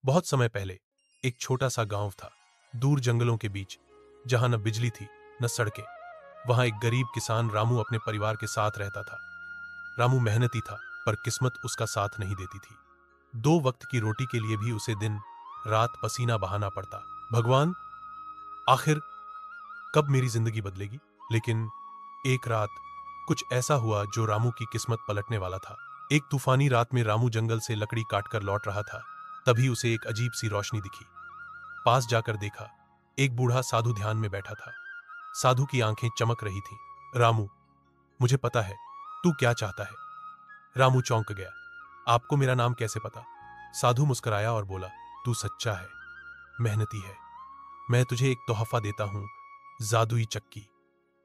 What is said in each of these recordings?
बहुत समय पहले एक छोटा सा गांव था, दूर जंगलों के बीच, जहां न बिजली थी न सड़कें। वहां एक गरीब किसान रामू अपने परिवार के साथ रहता था। रामू मेहनती था, पर किस्मत उसका साथ नहीं देती थी। 2 वक्त की रोटी के लिए भी उसे दिन रात पसीना बहाना पड़ता। भगवान, आखिर कब मेरी जिंदगी बदलेगी? लेकिन एक रात कुछ ऐसा हुआ जो रामू की किस्मत पलटने वाला था। एक तूफानी रात में रामू जंगल से लकड़ी काटकर लौट रहा था। तभी उसे एक अजीब सी रोशनी दिखी। पास जाकर देखा, एक बूढ़ा साधु ध्यान में बैठा था। साधु की आंखें चमक रही थीं। रामू, मुझे पता है तू क्या चाहता है। रामू चौंक गया। आपको मेरा नाम कैसे पता? साधु मुस्कुराया और बोला, तू सच्चा है, मेहनती है। मैं तुझे एक तोहफा देता हूं, जादुई चक्की।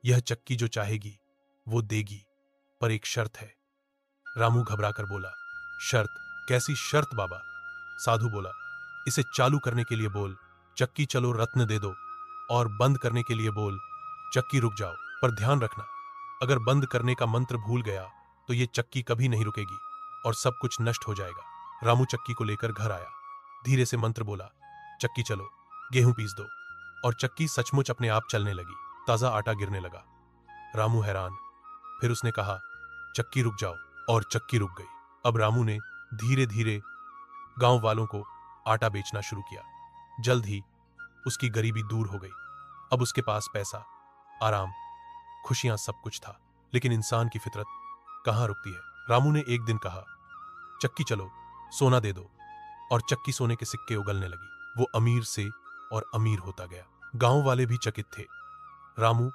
यह चक्की जो चाहेगी वो देगी, पर एक शर्त है। रामू घबराकर बोला, शर्त? कैसी शर्त बाबा? साधु बोला, इसे चालू करने के लिए बोल, चक्की चलो रत्न दे दो, और बंद करने के लिए बोल, चक्की रुक जाओ। पर ध्यान रखना, अगर बंद करने का मंत्र भूल गया तो ये चक्की कभी नहीं रुकेगी और सब कुछ नष्ट हो जाएगा। रामू चक्की को लेकर घर आया, धीरे से मंत्र बोला, चक्की चलो, गेहूं पीस दो, और चक्की सचमुच अपने आप चलने लगी। ताजा आटा गिरने लगा। रामू हैरान। फिर उसने कहा, चक्की रुक जाओ, और चक्की रुक गई। अब रामू ने धीरे धीरे गांव वालों को आटा बेचना शुरू किया। जल्द ही उसकी गरीबी दूर हो गई। अब उसके पास पैसा, आराम, खुशियां, सब कुछ था। लेकिन इंसान की फितरत कहां रुकती है। रामू ने एक दिन कहा, चक्की चलो, सोना दे दो, और चक्की सोने के सिक्के उगलने लगी। वो अमीर से और अमीर होता गया। गांव वाले भी चकित थे। रामू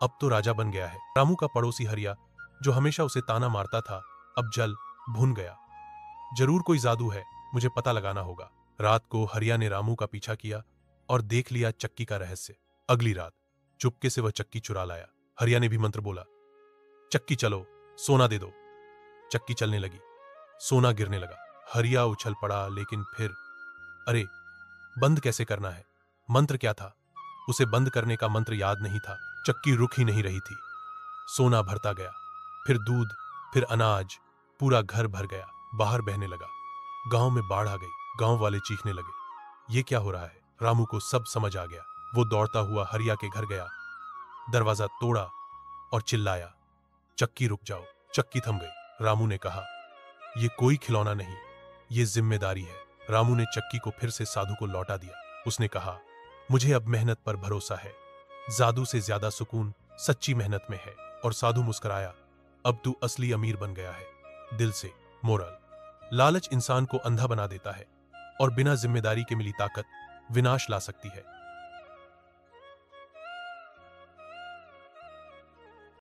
अब तो राजा बन गया है। रामू का पड़ोसी हरिया, जो हमेशा उसे ताना मारता था, अब जल भुन गया। जरूर कोई जादू है, मुझे पता लगाना होगा। रात को हरिया ने रामू का पीछा किया और देख लिया चक्की का रहस्य। अगली रात चुपके से वह चक्की चुरा लाया। हरिया ने भी मंत्र बोला, चक्की चलो, सोना दे दो। चक्की चलने लगी, सोना गिरने लगा। हरिया उछल पड़ा, लेकिन फिर, अरे, बंद कैसे करना है? मंत्र क्या था? उसे बंद करने का मंत्र याद नहीं था। चक्की रुक ही नहीं रही थी। सोना भरता गया, फिर दूध, फिर अनाज, पूरा घर भर गया। बाहर बहने लगा। गांव में बाढ़ आ गई। गांव वाले चीखने लगे, ये क्या हो रहा है? रामू को सब समझ आ गया। वो दौड़ता हुआ हरिया के घर गया, दरवाजा तोड़ा और चिल्लाया, चक्की रुक जाओ। चक्की थम गई। रामू ने कहा, ये कोई खिलौना नहीं, ये जिम्मेदारी है। रामू ने चक्की को फिर से साधु को लौटा दिया। उसने कहा, मुझे अब मेहनत पर भरोसा है। जादू से ज्यादा सुकून सच्ची मेहनत में है। और साधु मुस्कुराया, अब तू असली अमीर बन गया है, दिल से। मोरल, लालच इंसान को अंधा बना देता है, और बिना जिम्मेदारी के मिली ताकत विनाश ला सकती है।